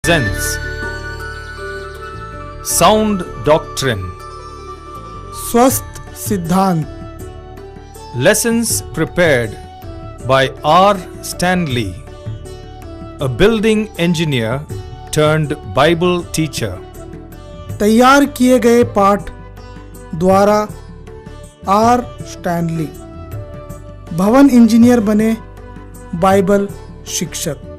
presents Sound Doctrine. स्वस्थ सिद्धांत. Lessons prepared by R. Stanley, a building engineer turned Bible teacher. तैयार किए गए पाठ द्वारा आर स्टैनली, भवन इंजीनियर बने, बाइबल शिक्षक.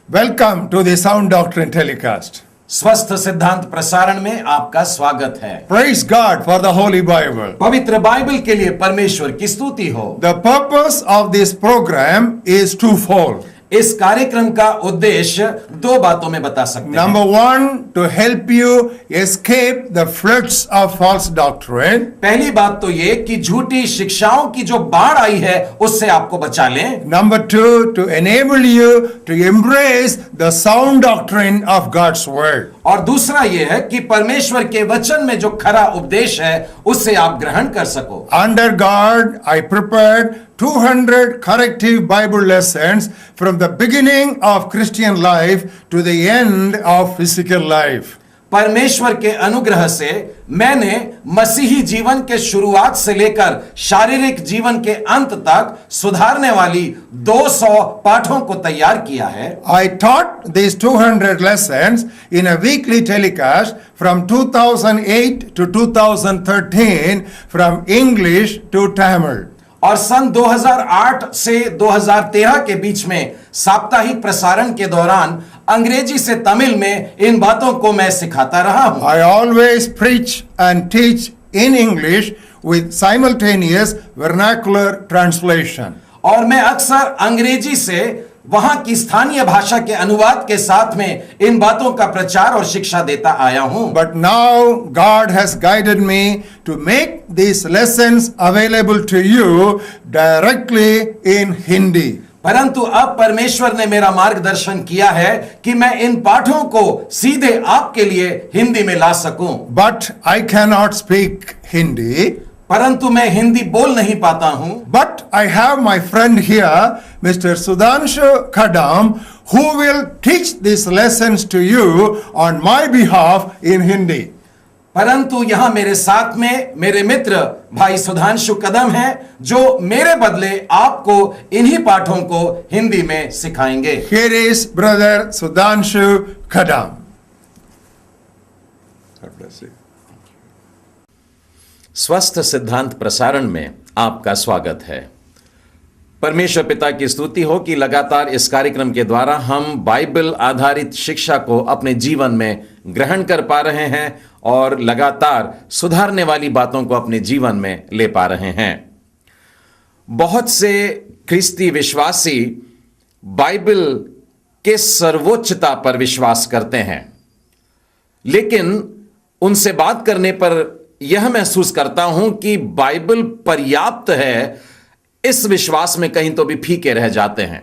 Welcome to the Sound Doctrine telecast. स्वस्थ सिद्धांत प्रसारण में आपका स्वागत है. Praise God for the Holy Bible. पवित्र बाइबल के लिए परमेश्वर की स्तुति हो. The purpose of this program is twofold. इस कार्यक्रम का उद्देश्य दो बातों में बता सकते हैं. Number one, to help you escape the floods of false doctrine. पहली बात तो ये कि झूठी शिक्षाओं की जो बाढ़ आई है उससे आपको बचा लें. Number two, to enable you to embrace the sound doctrine of God's word. और दूसरा ये है कि परमेश्वर के वचन में जो खरा उपदेश है उससे आप ग्रहण कर सको. Under God, I prepared 200 corrective Bible lessons from the beginning of Christian life to the end of physical life. परमेश्वर के अनुग्रह से मैंने मसीही जीवन के शुरुआत से लेकर शारीरिक जीवन के अंत तक सुधारने वाली 200 पाठों को तैयार किया है. I taught these 200 lessons in a weekly telecast from 2008 to 2013 from English to Tamil. और सन 2008 से 2013 के बीच में साप्ताहिक प्रसारण के दौरान अंग्रेजी से तमिल में इन बातों को मैं सिखाता रहा हूं. I always preach and teach in English with simultaneous vernacular translation. और मैं अक्सर अंग्रेजी से वहां की स्थानीय भाषा के अनुवाद के साथ में इन बातों का प्रचार और शिक्षा देता आया हूं. But now God has guided me to make these lessons available to you directly in Hindi. परंतु अब परमेश्वर ने मेरा मार्गदर्शन किया है कि मैं इन पाठों को सीधे आपके लिए हिंदी में ला सकूं. But I cannot speak Hindi. परंतु मैं हिंदी बोल नहीं पाता हूं. But I have my friend here, Mr. Sudhanshu Kadam, who will teach these lessons to you on my behalf in Hindi. परंतु यहां मेरे साथ में मेरे मित्र भाई सुधांशु कदम हैं जो मेरे बदले आपको इन्हीं पाठों को हिंदी में सिखाएंगे. Here is brother Sudhanshu Kadam. God bless you. स्वस्थ सिद्धांत प्रसारण में आपका स्वागत है. परमेश्वर पिता की स्तुति हो कि लगातार इस कार्यक्रम के द्वारा हम बाइबल आधारित शिक्षा को अपने जीवन में ग्रहण कर पा रहे हैं और लगातार सुधारने वाली बातों को अपने जीवन में ले पा रहे हैं. बहुत से ख्रिस्ती विश्वासी बाइबल के सर्वोच्चता पर विश्वास करते हैं, लेकिन उनसे बात करने पर यह महसूस करता हूं कि बाइबल पर्याप्त है, इस विश्वास में कहीं तो भी फीके रह जाते हैं.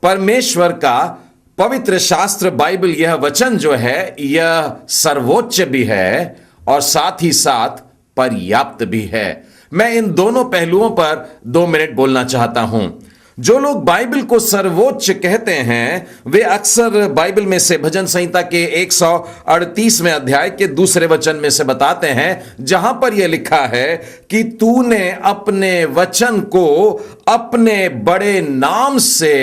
परमेश्वर का पवित्र शास्त्र बाइबल, यह वचन जो है यह सर्वोच्च भी है और साथ ही साथ पर्याप्त भी है. मैं इन दोनों पहलुओं पर 2 मिनट बोलना चाहता हूं. जो लोग बाइबल को सर्वोच्च कहते हैं वे अक्सर बाइबल में से भजन संहिता के 138वें अध्याय के दूसरे वचन में से बताते हैं, जहां पर यह लिखा है कि तूने अपने वचन को अपने बड़े नाम से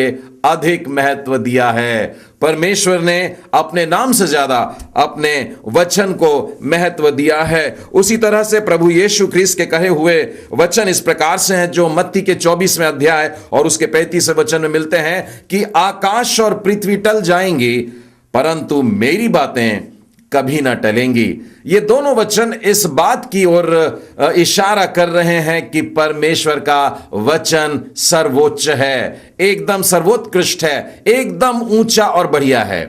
अधिक महत्व दिया है. परमेश्वर ने अपने नाम से ज्यादा अपने वचन को महत्व दिया है. उसी तरह से प्रभु यीशु ख्रीस्त के कहे हुए वचन इस प्रकार से हैं जो मत्ती के 24वें अध्याय और उसके 35वें वचन में मिलते हैं कि आकाश और पृथ्वी टल जाएंगी परंतु मेरी बातें कभी ना टलेंगी. ये दोनों वचन इस बात की ओर इशारा कर रहे हैं कि परमेश्वर का वचन सर्वोच्च है, एकदम सर्वोत्कृष्ट है, एकदम ऊंचा और बढ़िया है.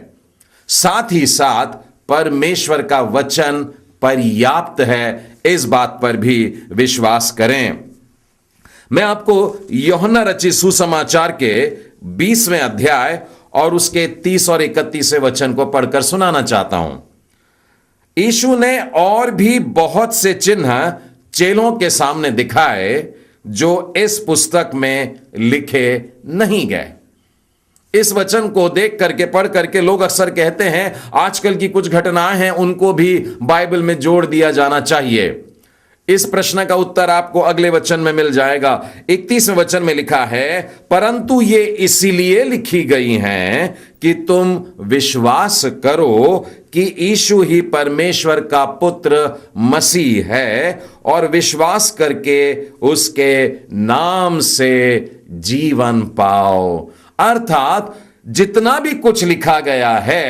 साथ ही साथ परमेश्वर का वचन पर्याप्त है, इस बात पर भी विश्वास करें. मैं आपको यूहन्ना रचित सुसमाचार के 20वें अध्याय और उसके 30 और 31वें वचन को पढ़कर सुनाना चाहता हूं. यीशु ने और भी बहुत से चिन्ह चेलों के सामने दिखाए जो इस पुस्तक में लिखे नहीं गए. इस वचन को देख करके पढ़ करके लोग अक्सर कहते हैं आजकल की कुछ घटनाएं हैं उनको भी बाइबल में जोड़ दिया जाना चाहिए। इस प्रश्न का उत्तर आपको अगले वचन में मिल जाएगा। 31वें वचन में लिखा है, परंतु ये इसीलिए लिखी गई हैं कि तुम विश्वास करो कि यीशु ही परमेश्वर का पुत्र मसीह है और विश्वास करके उसके नाम से जीवन पाओ। अर्थात जितना भी कुछ लिखा गया है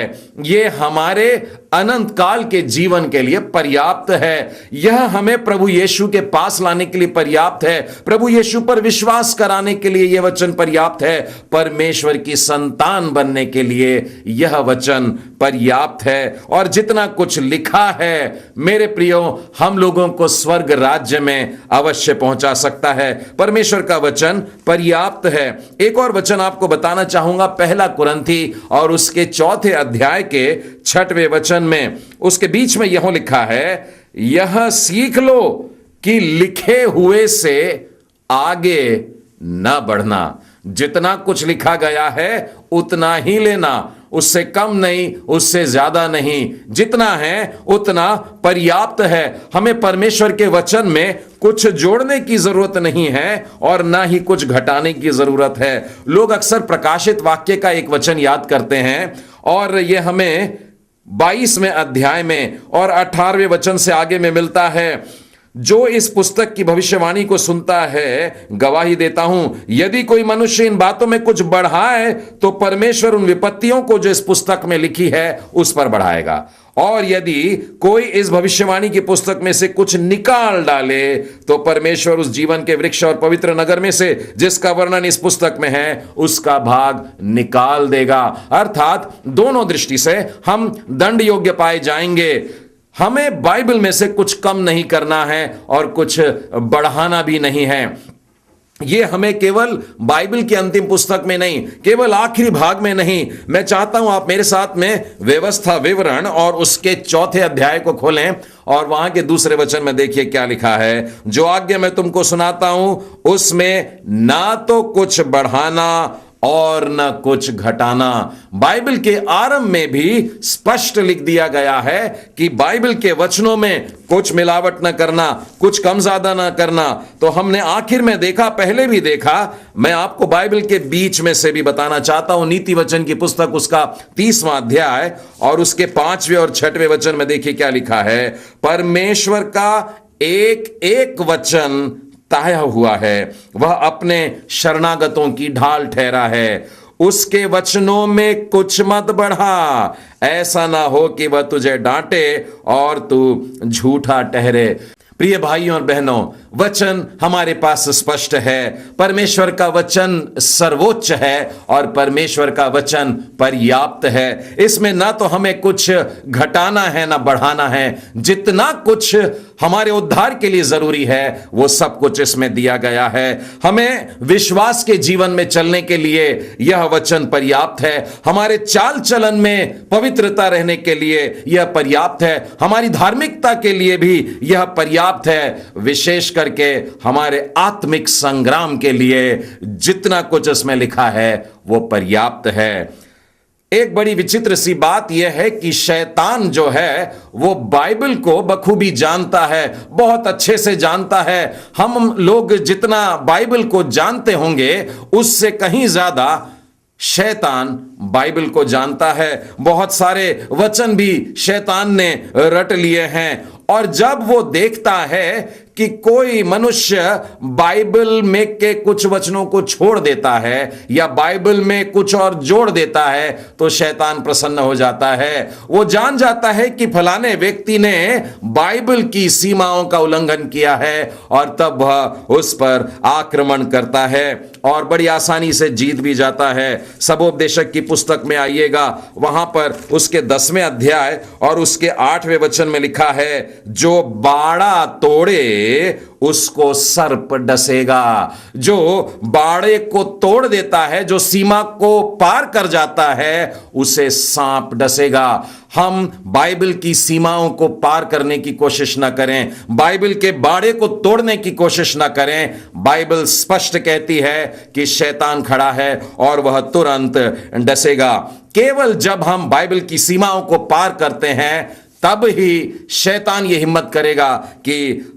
यह हमारे अनंत काल के जीवन के लिए पर्याप्त है। यह हमें प्रभु यीशु के पास लाने के लिए पर्याप्त है। प्रभु यीशु पर विश्वास कराने के लिए यह वचन पर्याप्त है। परमेश्वर की संतान बनने के लिए यह वचन पर्याप्त है। और जितना कुछ लिखा है मेरे प्रियो, हम लोगों को स्वर्ग राज्य में अवश्य पहुंचा सकता है। परमेश्वर का वचन पर्याप्त है। एक और वचन आपको बताना चाहूंगा, पहला कुरिन्थी और उसके 4 अध्याय के 6वें वचन में, उसके बीच में यह लिखा है, यह सीख लो कि लिखे हुए से आगे न बढ़ना। जितना कुछ लिखा गया है उतना ही लेना, उससे कम नहीं, उससे ज्यादा नहीं। जितना है उतना पर्याप्त है। हमें परमेश्वर के वचन में कुछ जोड़ने की जरूरत नहीं है और ना ही कुछ घटाने की जरूरत है। लोग अक्सर प्रकाशित वाक्य का एक वचन याद करते हैं और यह हमें 22वें अध्याय में और 18वें वचन से आगे में मिलता है, जो इस पुस्तक की भविष्यवाणी को सुनता है गवाही देता हूं, यदि कोई मनुष्य इन बातों में कुछ बढ़ाए तो परमेश्वर उन विपत्तियों को जो इस पुस्तक में लिखी है उस पर बढ़ाएगा, और यदि कोई इस भविष्यवाणी की पुस्तक में से कुछ निकाल डाले तो परमेश्वर उस जीवन के वृक्ष और पवित्र नगर में से जिसका वर्णन इस पुस्तक में है उसका भाग निकाल देगा। अर्थात दोनों दृष्टि से हम दंड योग्य पाए जाएंगे। हमें बाइबल में से कुछ कम नहीं करना है और कुछ बढ़ाना भी नहीं है। यह हमें केवल बाइबल की अंतिम पुस्तक में नहीं, केवल आखिरी भाग में नहीं, मैं चाहता हूं आप मेरे साथ में व्यवस्था विवरण और उसके 4 अध्याय को खोलें और वहां के दूसरे वचन में देखिए क्या लिखा है, जो आज्ञा मैं तुमको सुनाता हूं उसमें ना तो कुछ बढ़ाना और न कुछ घटाना। बाइबल के आरंभ में भी स्पष्ट लिख दिया गया है कि बाइबल के वचनों में कुछ मिलावट न करना, कुछ कम ज्यादा न करना। तो हमने आखिर में देखा, पहले भी देखा, मैं आपको बाइबल के बीच में से भी बताना चाहता हूं। नीति वचन की पुस्तक उसका 30वां अध्याय और उसके 5वें और 6वें वचन में देखिए क्या लिखा है, परमेश्वर का एक एक वचन तय हुआ है, वह अपने शरणागतों की ढाल ठहरा है। उसके वचनों में कुछ मत बढ़ा, ऐसा ना हो कि वह तुझे डांटे और तू झूठा ठहरे। प्रिय भाइयों और बहनों, वचन हमारे पास स्पष्ट है। परमेश्वर का वचन सर्वोच्च है और परमेश्वर का वचन पर्याप्त है। इसमें ना तो हमें कुछ घटाना है ना बढ़ाना है। जितना कुछ हमारे उद्धार के लिए जरूरी है वो सब कुछ इसमें दिया गया है। हमें विश्वास के जीवन में चलने के लिए यह वचन पर्याप्त है। हमारे चाल चलन में पवित्रता रहने के लिए यह पर्याप्त है। हमारी धार्मिकता के लिए भी यह पर्याप्त है। विशेष करके हमारे आत्मिक संग्राम के लिए जितना कुछ इसमें लिखा है वो पर्याप्त है। एक बड़ी विचित्र सी बात यह है कि शैतान जो है वो बाइबल को बखूबी जानता है, बहुत अच्छे से जानता है। हम लोग जितना बाइबल को जानते होंगे उससे कहीं ज्यादा शैतान बाइबल को जानता है। बहुत सारे वचन भी शैतान ने रट लिए हैं और जब वो देखता है कि कोई मनुष्य बाइबल में के कुछ वचनों को छोड़ देता है या बाइबल में कुछ और जोड़ देता है तो शैतान प्रसन्न हो जाता है। वो जान जाता है कि फलाने व्यक्ति ने बाइबल की सीमाओं का उल्लंघन किया है और तब वह उस पर आक्रमण करता है और बड़ी आसानी से जीत भी जाता है। सबोपदेशक की पुस्तक में आइएगा, वहां पर उसके 10वें अध्याय और उसके 8वें वचन में लिखा है, जो बाड़ा तोड़े उसको सर्प डसेगा। जो बाड़े को तोड़ देता है, जो सीमा को पार कर जाता है, उसे सांप डसेगा। हम बाइबल की सीमाओं को पार करने की कोशिश ना करें, बाइबल के बाड़े को तोड़ने की कोशिश ना करें। बाइबल स्पष्ट कहती है कि शैतान खड़ा है और वह तुरंत डसेगा। केवल जब हम बाइबल की सीमाओं को पार करते हैं, तब ही शैतान ये हिम्मत करेगा कि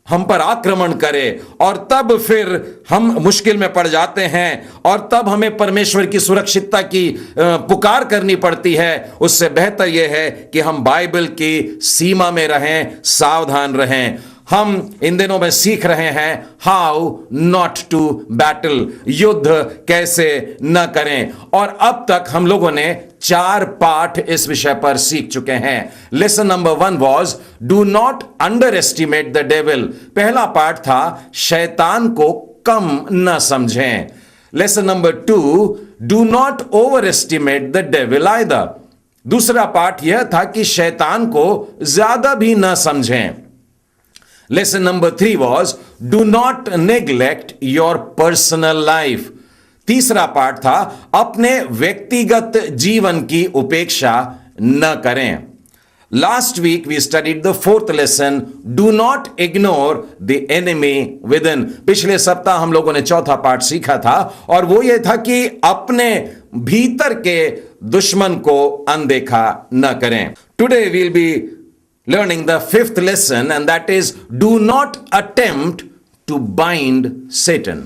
हम पर आक्रमण करे, और तब फिर हम मुश्किल में पड़ जाते हैं, और तब हमें परमेश्वर की सुरक्षितता की पुकार करनी पड़ती है। उससे बेहतर यह है कि हम बाइबल की सीमा में रहें, सावधान रहें। हम इन दिनों में सीख रहे हैं हाउ नॉट टू बैटल, युद्ध कैसे न करें, और अब तक हम लोगों ने 4 पाठ इस विषय पर सीख चुके हैं। Lesson number 1 was do not under estimate the devil. पहला पाठ था शैतान को कम न समझें। Lesson number 2, do not over estimate the devil either. दूसरा पाठ यह था कि शैतान को ज्यादा भी न समझें। Lesson number 3 was do not neglect your personal life. तीसरा पाठ था अपने व्यक्तिगत जीवन की उपेक्षा न करें। Last week we studied the 4th lesson, do not ignore the enemy within. पिछले सप्ताह हम लोगों ने चौथा पाठ सीखा था, और वो ये था कि अपने भीतर के दुश्मन को अनदेखा न करें। Today we'll be learning the 5th lesson, and that is do not attempt to bind Satan.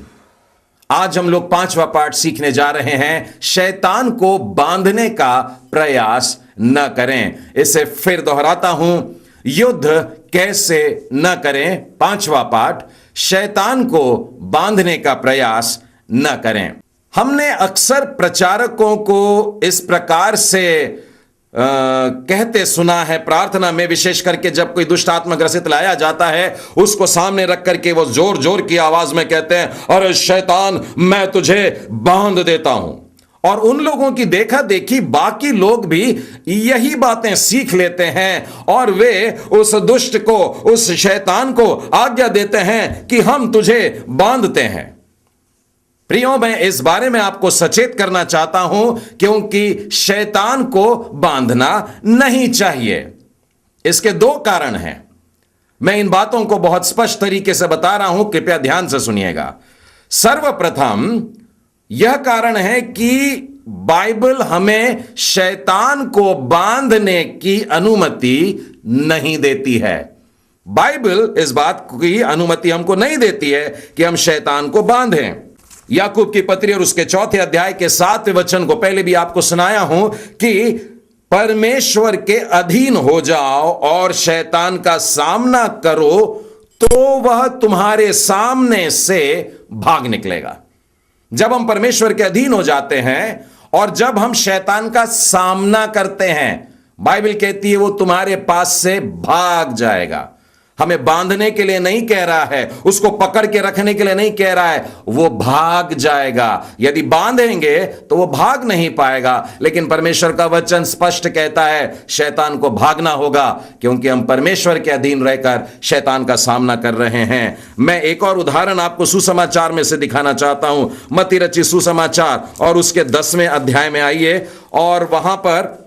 आज हम लोग 5वां पाठ सीखने जा रहे हैं, शैतान को बांधने का प्रयास न करें। इसे फिर दोहराता हूं, युद्ध कैसे न करें। 5वां पाठ, शैतान को बांधने का प्रयास न करें। हमने अक्सर प्रचारकों को इस प्रकार से कहते सुना है, प्रार्थना में विशेष करके जब कोई दुष्ट आत्मा ग्रसित लाया जाता है, उसको सामने रख करके वो जोर जोर की आवाज में कहते हैं, अरे शैतान मैं तुझे बांध देता हूं। और उन लोगों की देखा देखी बाकी लोग भी यही बातें सीख लेते हैं, और वे उस दुष्ट को, उस शैतान को आज्ञा देते हैं कि हम तुझे बांधते हैं। प्रियो, मैं इस बारे में आपको सचेत करना चाहता हूं, क्योंकि शैतान को बांधना नहीं चाहिए। इसके 2 कारण हैं। मैं इन बातों को बहुत स्पष्ट तरीके से बता रहा हूं, कृपया ध्यान से सुनिएगा। सर्वप्रथम यह कारण है कि बाइबल हमें शैतान को बांधने की अनुमति नहीं देती है। बाइबल इस बात की अनुमति हमको नहीं देती है कि हम शैतान को बांधें। याकूब की पत्री और उसके 4थे अध्याय के 7वें वचन को पहले भी आपको सुनाया हूं कि परमेश्वर के अधीन हो जाओ और शैतान का सामना करो, तो वह तुम्हारे सामने से भाग निकलेगा। जब हम परमेश्वर के अधीन हो जाते हैं और जब हम शैतान का सामना करते हैं, बाइबल कहती है वो तुम्हारे पास से भाग जाएगा। हमें बांधने के लिए नहीं कह रहा है, उसको पकड़ के रखने के लिए नहीं कह रहा है, वो भाग जाएगा। यदि बांधेंगे तो वो भाग नहीं पाएगा, लेकिन परमेश्वर का वचन स्पष्ट कहता है शैतान को भागना होगा, क्योंकि हम परमेश्वर के अधीन रहकर शैतान का सामना कर रहे हैं। मैं एक और उदाहरण आपको सुसमाचार में से दिखाना चाहता हूं। मत्ती रचित सुसमाचार और उसके 10वें अध्याय में आइए, और वहां पर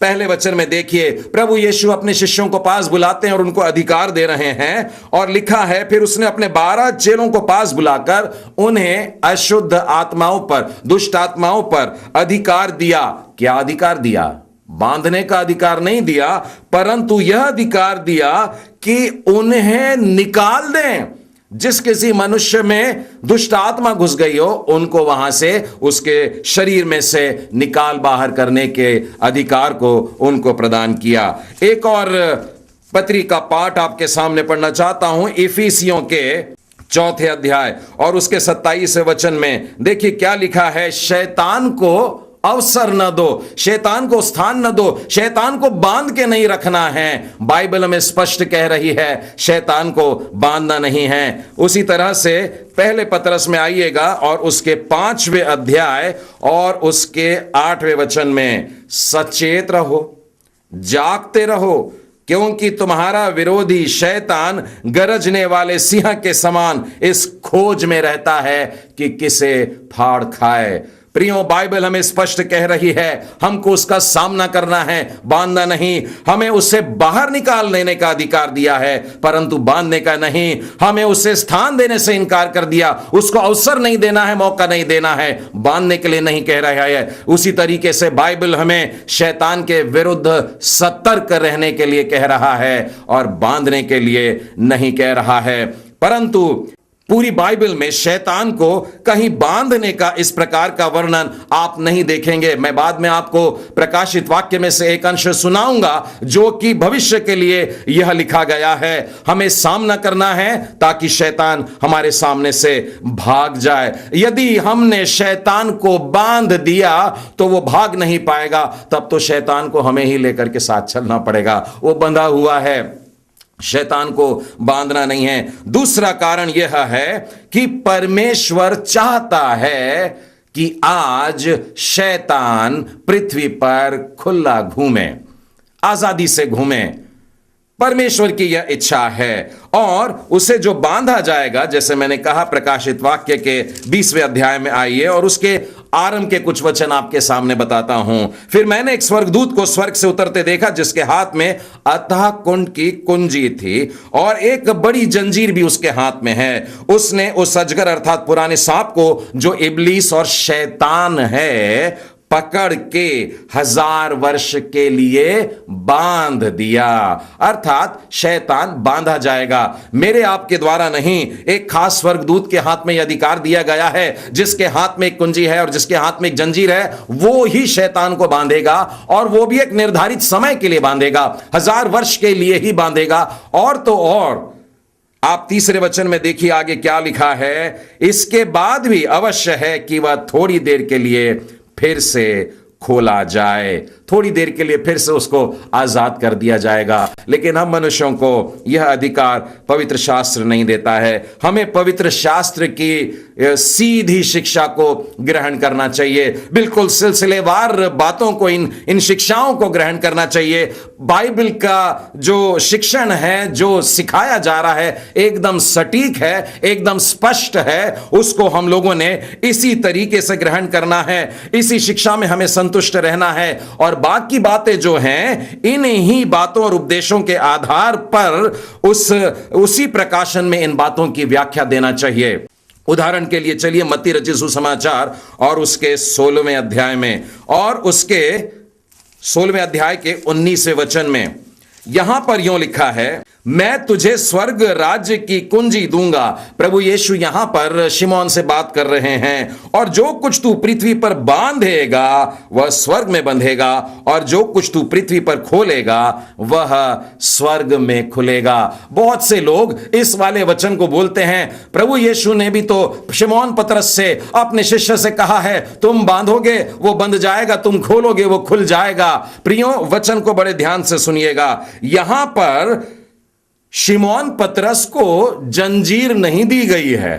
पहले वचन में देखिए, प्रभु यीशु अपने शिष्यों को पास बुलाते हैं और उनको अधिकार दे रहे हैं, और लिखा है फिर उसने अपने 12 चेलों को पास बुलाकर उन्हें अशुद्ध आत्माओं पर, दुष्ट आत्माओं पर अधिकार दिया। क्या अधिकार दिया? बांधने का अधिकार नहीं दिया, परंतु यह अधिकार दिया कि उन्हें निकाल दें। जिस किसी मनुष्य में दुष्ट आत्मा घुस गई हो, उनको वहां से, उसके शरीर में से निकाल बाहर करने के अधिकार को उनको प्रदान किया। एक और पत्री का पाठ आपके सामने पढ़ना चाहता हूं, इफिसियों के 4थे अध्याय और उसके 27वें वचन में देखिए क्या लिखा है। शैतान को अवसर न दो, शैतान को स्थान न दो, शैतान को बांध के नहीं रखना है। बाइबल हमें स्पष्ट कह रही है शैतान को बांधना नहीं है। उसी तरह से पहले पतरस में आइएगा और उसके 5वें अध्याय और उसके 8वें वचन में, सचेत रहो, जागते रहो, क्योंकि तुम्हारा विरोधी शैतान गरजने वाले सिंह के समान इस खोज में रहता है कि किसे फाड़ खाए। प्रियो, बाइबल हमें स्पष्ट कह रही है हमको उसका सामना करना है, बांधना नहीं। हमें उसे बाहर निकाल लेने का अधिकार दिया है, परंतु बांधने का नहीं। हमें उसे स्थान देने से इनकार कर दिया, उसको अवसर नहीं देना है, मौका नहीं देना है, बांधने के लिए नहीं कह रहा है। उसी तरीके से बाइबल हमें शैतान के विरुद्ध सतर्क रहने के लिए कह रहा है और बांधने के लिए नहीं कह रहा है। परंतु पूरी बाइबल में शैतान को कहीं बांधने का इस प्रकार का वर्णन आप नहीं देखेंगे। मैं बाद में आपको प्रकाशित वाक्य में से एक अंश सुनाऊंगा जो कि भविष्य के लिए यह लिखा गया है। हमें सामना करना है ताकि शैतान हमारे सामने से भाग जाए। यदि हमने शैतान को बांध दिया तो वो भाग नहीं पाएगा, तब तो शैतान को हमें ही लेकर के साथ चलना पड़ेगा। वो बंधा हुआ है, शैतान को बांधना नहीं है। दूसरा कारण यह है कि परमेश्वर चाहता है कि आज शैतान पृथ्वी पर खुला घूमे, आजादी से घूमे। परमेश्वर की यह इच्छा है और उसे जो बांधा जाएगा, जैसे मैंने कहा प्रकाशित वाक्य के 20वें अध्याय में आइए और उसके आरंभ के कुछ वचन आपके सामने बताता हूं। फिर मैंने एक स्वर्गदूत को स्वर्ग से उतरते देखा जिसके हाथ में अथाह कुंड की कुंजी थी और एक बड़ी जंजीर भी उसके हाथ में है। उसने उस अजगर अर्थात पुराने सांप को जो इब्लीस और शैतान है पकड़ के 1000 वर्ष के लिए बांध दिया, अर्थात शैतान बांधा जाएगा। मेरे आपके द्वारा नहीं, एक खास स्वर्गदूत के हाथ में यह अधिकार दिया गया है जिसके हाथ में एक कुंजी है और जिसके हाथ में एक जंजीर है। वो ही शैतान को बांधेगा और वो भी एक निर्धारित समय के लिए बांधेगा, 1000 वर्ष के लिए ही बांधेगा। और तो और आप 3रे वचन में देखिए आगे क्या लिखा है, इसके बाद भी अवश्य है कि वह थोड़ी देर के लिए फिर से खोला जाए, थोड़ी देर के लिए फिर से उसको आजाद कर दिया जाएगा। लेकिन हम मनुष्यों को यह अधिकार पवित्र शास्त्र नहीं देता है। हमें पवित्र शास्त्र की सीधी शिक्षा को ग्रहण करना चाहिए, बिल्कुल सिलसिलेवार बातों को, इन शिक्षाओं को ग्रहण करना चाहिए। बाइबल का जो शिक्षण है, जो सिखाया जा रहा है, एकदम सटीक है, एकदम स्पष्ट है। उसको हम लोगों ने इसी तरीके से ग्रहण करना है, इसी शिक्षा में हमें संतुष्ट रहना है और बाकी बातें जो हैं इन्हीं बातों और उपदेशों के आधार पर उसी प्रकाशन में इन बातों की व्याख्या देना चाहिए। उदाहरण के लिए चलिए मत्ती रचित सुसमाचार और उसके 16वें अध्याय में और उसके 16वें अध्याय के 19वें वचन में यहां पर यूं लिखा है, मैं तुझे स्वर्ग राज्य की कुंजी दूंगा। प्रभु यीशु यहां पर शिमोन से बात कर रहे हैं। और जो कुछ तू पृथ्वी पर बांधेगा वह स्वर्ग में बंधेगा और जो कुछ तू पृथ्वी पर खोलेगा वह स्वर्ग में खुलेगा। बहुत से लोग इस वाले वचन को बोलते हैं, प्रभु यीशु ने भी तो शिमोन पतरस से अपने शिष्य से कहा है, तुम बांधोगे वो बंध जाएगा, तुम खोलोगे वो खुल जाएगा। प्रियो, वचन को बड़े ध्यान से सुनिएगा। यहां पर शिमोन पतरस को जंजीर नहीं दी गई है,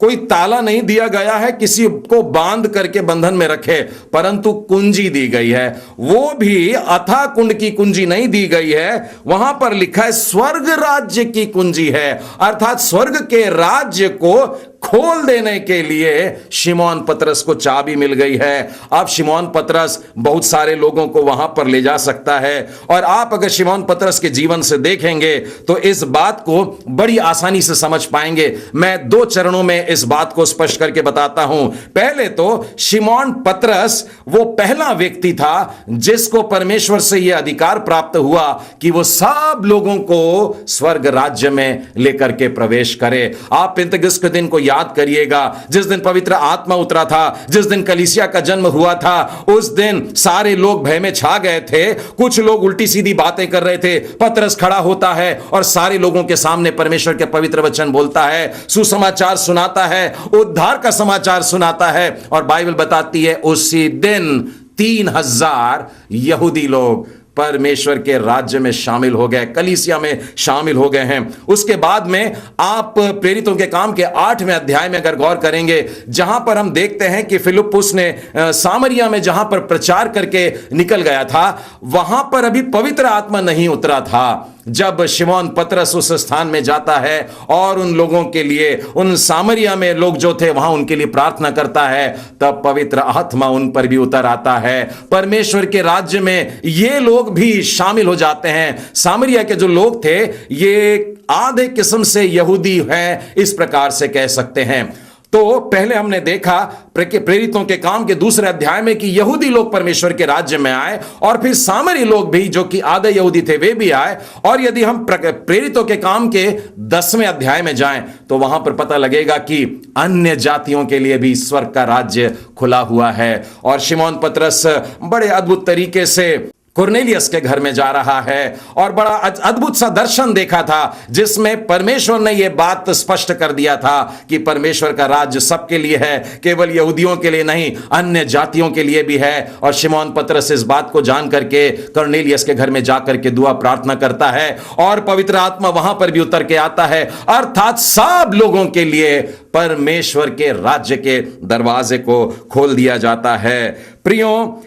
कोई ताला नहीं दिया गया है किसी को बांध करके बंधन में रखे, परंतु कुंजी दी गई है। वो भी अथाह कुंड की कुंजी नहीं दी गई है, वहां पर लिखा है स्वर्ग राज्य की कुंजी है, अर्थात स्वर्ग के राज्य को खोल देने के लिए शिमोन पतरस को चाबी मिल गई है। अब शिमोन पतरस बहुत सारे लोगों को वहां पर ले जा सकता है और आप अगर शिमोन पतरस के जीवन से देखेंगे तो इस बात को बड़ी आसानी से समझ पाएंगे। मैं 2 चरणों में इस बात को स्पष्ट करके बताता हूं। पहले तो शिमोन पतरस वो पहला व्यक्ति था जिसको परमेश्वर से यह अधिकार प्राप्त हुआ कि वो सब लोगों को स्वर्ग राज्य में लेकर के प्रवेश करे। आप पेंतकुस्त के दिन को याद करिएगा, जिस दिन पवित्र आत्मा उतरा था, जिस दिन कलीसिया का जन्म हुआ था, उस दिन सारे लोग भय में छा गए थे। कुछ लोग उल्टी सीधी बातें कर रहे थे। पतरस खड़ा होता है और सारे लोगों के सामने परमेश्वर के पवित्र वचन बोलता है, सुसमाचार सुनाता है, उद्धार का समाचार सुनाता है और बाइबल बताती है उसी दिन 3000 यहूदी लोग परमेश्वर के राज्य में शामिल हो गए, कलीसिया में शामिल हो गए हैं। उसके बाद में आप प्रेरितों के काम के 8वें अध्याय में अगर गौर करेंगे, जहां पर हम देखते हैं कि फिलिप्पुस ने सामरिया में जहां पर प्रचार करके निकल गया था, वहां पर अभी पवित्र आत्मा नहीं उतरा था। जब शिमोन पतरस उस स्थान में जाता है और उन लोगों के लिए, उन सामरिया में लोग जो थे वहां उनके लिए प्रार्थना करता है, तब पवित्र आत्मा उन पर भी उतर आता है। परमेश्वर के राज्य में ये लोग भी शामिल हो जाते हैं। सामरिया के जो लोग थे ये आधे किस्म से यहूदी हैं, इस प्रकार से कह सकते हैं। तो पहले हमने देखा प्रेरितों के काम के 2 अध्याय में कि यहूदी लोग परमेश्वर के राज्य में आए, और फिर सामरी लोग भी जो कि आधे यहूदी थे वे भी आए। और यदि हम प्रेरितों के काम के 10वें अध्याय में जाएं तो वहां पर पता लगेगा कि अन्य जातियों के लिए भी स्वर्ग का राज्य खुला हुआ है। और शिमोन पतरस बड़े अद्भुत तरीके से कुरनेलियस के घर में जा रहा है और बड़ा अद्भुत सा दर्शन देखा था, जिसमें परमेश्वर ने यह बात स्पष्ट कर दिया था कि परमेश्वर का राज्य सबके लिए है, केवल यहूदियों के लिए नहीं, अन्य जातियों के लिए भी है। और शिमोन पतरस इस बात को जान करके कुरनेलियस के घर में जाकर के दुआ प्रार्थना करता है और पवित्र आत्मा वहां पर भी उतर के आता है, अर्थात सब लोगों के लिए परमेश्वर के राज्य के दरवाजे को खोल दिया जाता है। प्रियो,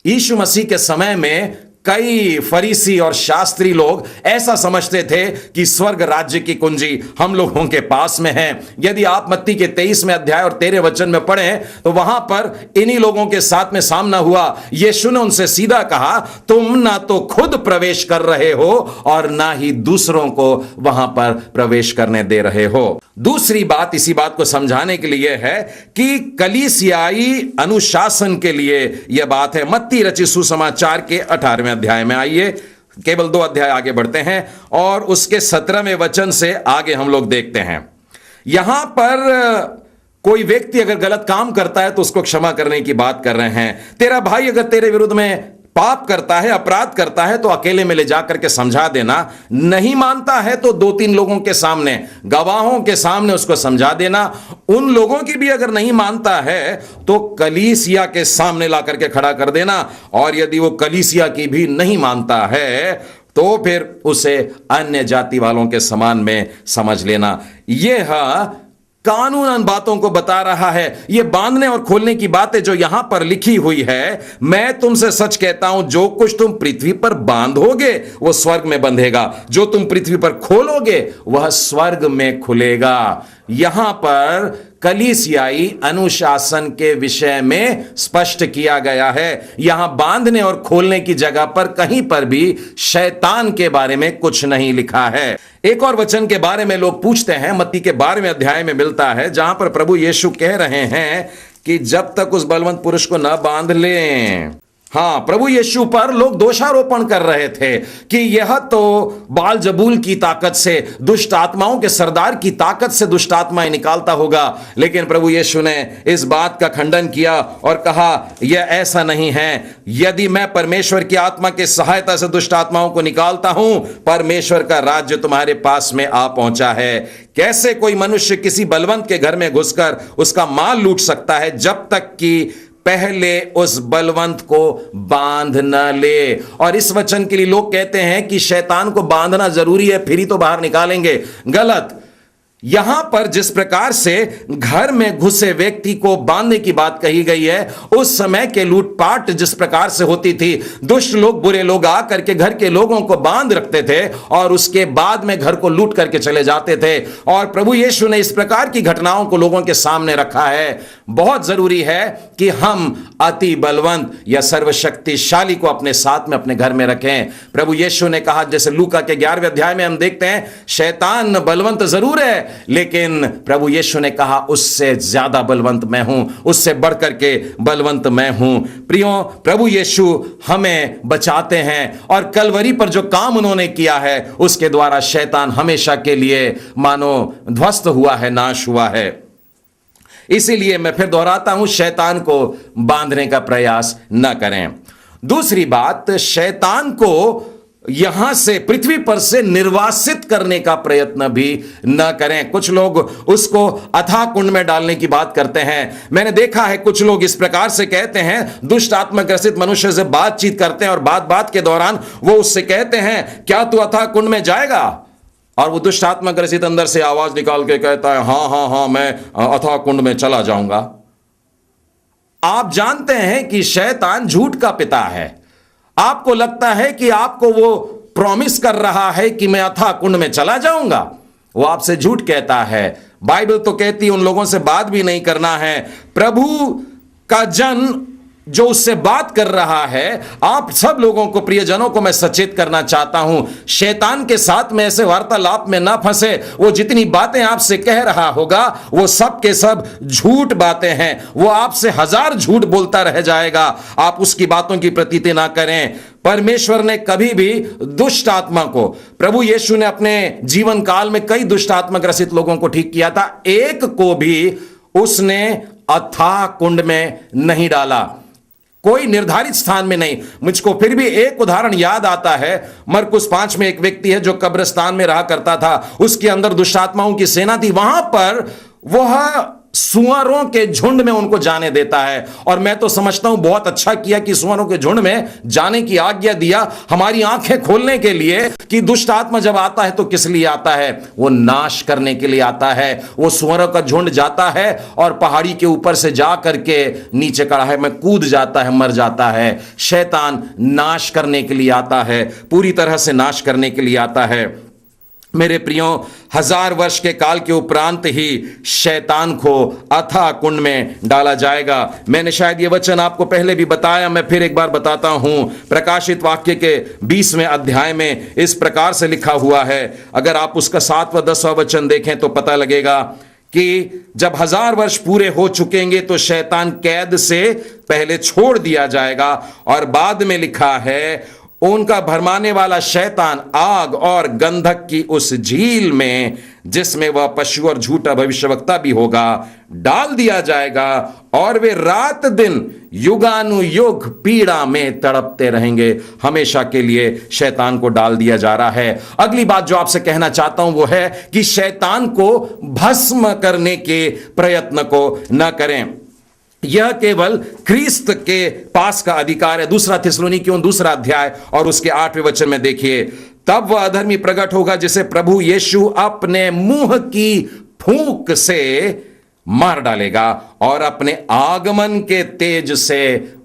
यीशु मसीह के समय में कई फरीसी और शास्त्री लोग ऐसा समझते थे कि स्वर्ग राज्य की कुंजी हम लोगों के पास में है। यदि आप मत्ती के 23वें अध्याय और 13 वचन में पढ़ें तो वहां पर इन्हीं लोगों के साथ में सामना हुआ। यीशु ने उनसे सीधा कहा, तुम ना तो खुद प्रवेश कर रहे हो और ना ही दूसरों को वहां पर प्रवेश करने दे रहे हो। दूसरी बात इसी बात को समझाने के लिए है कि कलीसियाई अनुशासन के लिए यह बात है। मत्ती रचित सुसमाचार के 18वें अध्याय में आइए, केवल 2 अध्याय आगे बढ़ते हैं और उसके 17वें वचन से आगे हम लोग देखते हैं। यहां पर कोई व्यक्ति अगर गलत काम करता है तो उसको क्षमा करने की बात कर रहे हैं। तेरा भाई अगर तेरे विरुद्ध में पाप करता है, अपराध करता है, तो अकेले में ले जाकर के समझा देना। नहीं मानता है तो 2-3 लोगों के सामने, गवाहों के सामने उसको समझा देना। उन लोगों की भी अगर नहीं मानता है तो कलीसिया के सामने ला करके खड़ा कर देना। और यदि वो कलीसिया की भी नहीं मानता है तो फिर उसे अन्य जाति वालों के समान में समझ लेना। यह कानून उन बातों को बता रहा है। ये बांधने और खोलने की बातें जो यहां पर लिखी हुई है, मैं तुमसे सच कहता हूं, जो कुछ तुम पृथ्वी पर बांधोगे वो स्वर्ग में बंधेगा, जो तुम पृथ्वी पर खोलोगे वह स्वर्ग में खुलेगा। यहां पर कलीसियाई अनुशासन के विषय में स्पष्ट किया गया है। यहां बांधने और खोलने की जगह पर कहीं पर भी शैतान के बारे में कुछ नहीं लिखा है। एक और वचन के बारे में लोग पूछते हैं, मत्ती के 12वें अध्याय में मिलता है, जहां पर प्रभु यीशु कह रहे हैं कि जब तक उस बलवंत पुरुष को न बांध लें। हां, प्रभु यीशु पर लोग दोषारोपण कर रहे थे कि यह तो बालजबूल की ताकत से, दुष्ट आत्माओं के सरदार की ताकत से दुष्ट आत्माएं निकालता होगा। लेकिन प्रभु यीशु ने इस बात का खंडन किया और कहा यह ऐसा नहीं है। यदि मैं परमेश्वर की आत्मा की सहायता से दुष्ट आत्माओं को निकालता हूं, परमेश्वर का राज्य तुम्हारे पास में आ पहुंचा है। कैसे कोई मनुष्य किसी बलवंत के घर में घुसकर उसका माल लूट सकता है जब तक कि पहले उस बलवंत को बांध न ले। और इस वचन के लिए लोग कहते हैं कि शैतान को बांधना जरूरी है फिर ही तो बाहर निकालेंगे। गलत। यहां पर जिस प्रकार से घर में घुसे व्यक्ति को बांधने की बात कही गई है, उस समय के लूटपाट जिस प्रकार से होती थी, दुष्ट लोग, बुरे लोग आकर के घर के लोगों को बांध रखते थे और उसके बाद में घर को लूट करके चले जाते थे। और प्रभु यीशु ने इस प्रकार की घटनाओं को लोगों के सामने रखा है। बहुत जरूरी है कि हम अति बलवंत या सर्वशक्तिशाली को अपने साथ में अपने घर में रखें। प्रभु यीशु ने कहा, जैसे लूका के 11वें अध्याय में हम देखते हैं, शैतान बलवंत जरूर है, लेकिन प्रभु यीशु ने कहा उससे ज्यादा बलवंत मैं हूं, उससे बढ़कर के बलवंत मैं हूं। प्रियो, प्रभु यीशु हमें बचाते हैं और कलवरी पर जो काम उन्होंने किया है उसके द्वारा शैतान हमेशा के लिए मानो ध्वस्त हुआ है, नाश हुआ है। इसीलिए मैं फिर दोहराता हूं, शैतान को बांधने का प्रयास न करें। दूसरी बात, शैतान को यहां से पृथ्वी पर से निर्वासित करने का प्रयत्न भी न करें। कुछ लोग उसको अथाह कुंड में डालने की बात करते हैं। मैंने देखा है कुछ लोग इस प्रकार से कहते हैं, दुष्ट आत्मा ग्रसित मनुष्य से बातचीत करते हैं और बात के दौरान वो उससे कहते हैं, क्या तू अथाह कुंड में जाएगा? और वो दुष्ट आत्मा ग्रसित अंदर से आवाज निकाल के कहता है, हां मैं अथाह कुंड में चला जाऊंगा। आप जानते हैं कि शैतान झूठ का पिता है। आपको लगता है कि आपको वो प्रॉमिस कर रहा है कि मैं अथाह कुंड में चला जाऊंगा। वो आपसे झूठ कहता है। बाइबल तो कहती है उन लोगों से बात भी नहीं करना है। प्रभु का जन जो उससे बात कर रहा है, आप सब लोगों को, प्रियजनों को मैं सचेत करना चाहता हूं, शैतान के साथ में ऐसे वार्तालाप में ना फंसे। वो जितनी बातें आपसे कह रहा होगा वो सब के सब झूठ बातें हैं। वो आपसे 1000 झूठ बोलता रह जाएगा। आप उसकी बातों की प्रतीति ना करें। परमेश्वर ने कभी भी दुष्ट आत्मा को, प्रभु यीशु ने अपने जीवन काल में कई दुष्ट आत्मा ग्रसित लोगों को ठीक किया था, एक को भी उसने अथाह कुंड में नहीं डाला, कोई निर्धारित स्थान में नहीं। मुझको फिर भी एक उदाहरण याद आता है। मरकुस 5 में एक व्यक्ति है जो कब्रिस्तान में रहा करता था। उसके अंदर दुष्ट आत्माओं की सेना थी। वहां पर वह सुअरों के झुंड में उनको जाने देता है। और मैं तो समझता हूं बहुत अच्छा किया कि सुअरों के झुंड में जाने की आज्ञा दिया, हमारी आंखें खोलने के लिए कि दुष्ट आत्मा जब आता है तो किस लिए आता है? वो नाश करने के लिए आता है। वो सुअरों का झुंड जाता है और पहाड़ी के ऊपर से जा करके नीचे कड़ाहे में कूद जाता है, मर जाता है। शैतान नाश करने के लिए आता है, पूरी तरह से नाश करने के लिए आता है। मेरे प्रियो, 1000 वर्ष के काल के उपरांत ही शैतान को अथाह कुंड में डाला जाएगा। मैंने शायद ये वचन आपको पहले भी बताया, मैं फिर एक बार बताता हूं। प्रकाशित वाक्य के 20वें अध्याय में इस प्रकार से लिखा हुआ है। अगर आप उसका 7वां 10वां वचन देखें तो पता लगेगा कि जब 1000 वर्ष पूरे हो चुकेंगे तो शैतान कैद से पहले छोड़ दिया जाएगा। और बाद में लिखा है, उनका भरमाने वाला शैतान आग और गंधक की उस झील में, जिसमें वह पशु और झूठा भविष्यवक्ता भी होगा, डाल दिया जाएगा और वे रात दिन युगानुयुग पीड़ा में तड़पते रहेंगे। हमेशा के लिए शैतान को डाल दिया जा रहा है। अगली बात जो आपसे कहना चाहता हूं वो है कि शैतान को भस्म करने के प्रयत्न को न करें। यह केवल ख्रीस्त के पास का अधिकार है। 2 थिस्सलुनीकियों 2 अध्याय और उसके 8वें वचन में देखिए, तब वह अधर्मी प्रकट होगा जिसे प्रभु यीशु अपने मुंह की फूंक से मार डालेगा और अपने आगमन के तेज से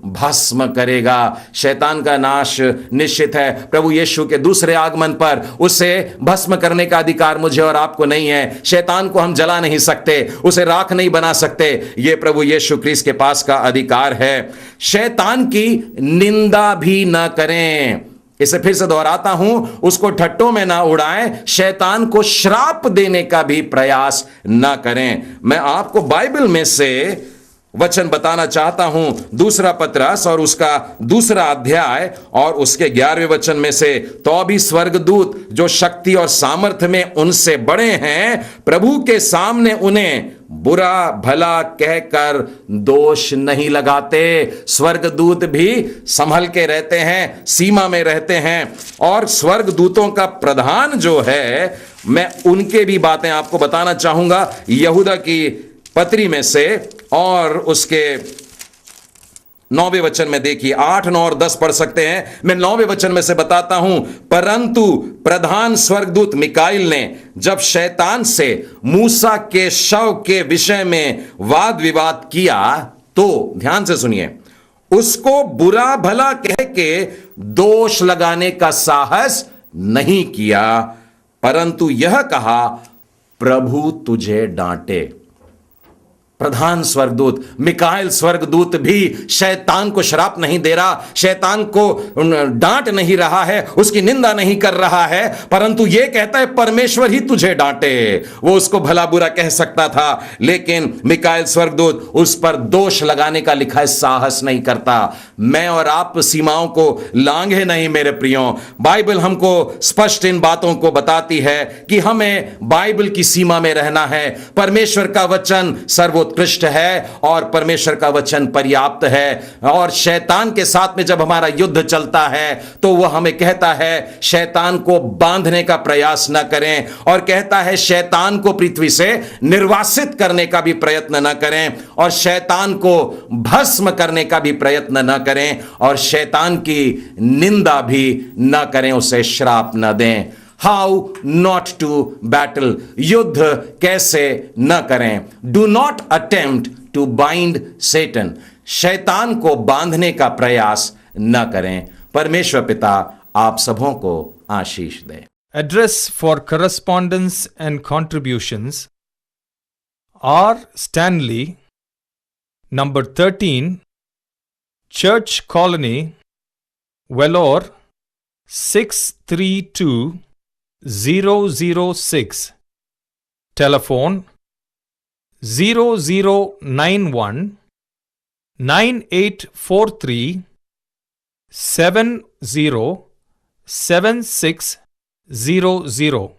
भस्म करेगा। शैतान का नाश निश्चित है। प्रभु यीशु के दूसरे आगमन पर उसे भस्म करने का अधिकार मुझे और आपको नहीं है। शैतान को हम जला नहीं सकते, उसे राख नहीं बना सकते। यह प्रभु यीशु क्रिस्त के पास का अधिकार है। शैतान की निंदा भी न करें। इसे फिर से दोहराता हूं, उसको ठट्टों में ना उड़ाएं। शैतान को श्राप देने का भी प्रयास ना करें। मैं आपको बाइबल में से वचन बताना चाहता हूं। 2 पतरस और उसका 2 अध्याय और उसके 11वें वचन में से, तो भी स्वर्गदूत जो शक्ति और सामर्थ्य में उनसे बड़े हैं, प्रभु के सामने उन्हें बुरा भला कहकर दोष नहीं लगाते। स्वर्गदूत भी संभल के रहते हैं, सीमा में रहते हैं। और स्वर्गदूतों का प्रधान जो है, मैं उनके भी बातें आपको बताना चाहूंगा। यहूदा की पत्री में से और उसके 9वें वचन में देखिए, 8, 9 और 10 पढ़ सकते हैं। मैं 9वें वचन में से बताता हूं, परंतु प्रधान स्वर्गदूत मिकाइल ने जब शैतान से मूसा के शव के विषय में वाद विवाद किया तो, ध्यान से सुनिए, उसको बुरा भला कह के दोष लगाने का साहस नहीं किया, परंतु यह कहा, प्रभु तुझे डांटे। प्रधान स्वर्गदूत मिकाएल स्वर्गदूत भी शैतान को श्राप नहीं दे रहा, शैतान को डांट नहीं रहा है, उसकी निंदा नहीं कर रहा है, परंतु यह कहता है परमेश्वर ही तुझे डांटे। वो उसको भला बुरा कह सकता था, लेकिन मिकाएल स्वर्गदूत उस पर दोष लगाने का लिखा है साहस नहीं करता। मैं और आप सीमाओं को लांघे नहीं मेरे प्रियो। बाइबल हमको स्पष्ट इन बातों को बताती है कि हमें बाइबल की सीमा में रहना है। परमेश्वर का वचन सर्वोत्तम उत्कृष्ट है और परमेश्वर का वचन पर्याप्त है। और शैतान के साथ में जब हमारा युद्ध चलता है तो वह हमें कहता है शैतान को बांधने का प्रयास न करें, और कहता है शैतान को पृथ्वी से निर्वासित करने का भी प्रयत्न न करें, और शैतान को भस्म करने का भी प्रयत्न न करें, और शैतान की निंदा भी न करें, उसे श्राप न दें। हाउ नॉट टू बैटल, युद्ध कैसे न करें। Do not attempt to bind Satan, शैतान को बांधने का प्रयास न करें। परमेश्वर पिता आप सबों को आशीष दे। Address for correspondence and contributions. R. Stanley, number 13, Church Colony, Vellore, 632006. Telephone 0091 9843 707600.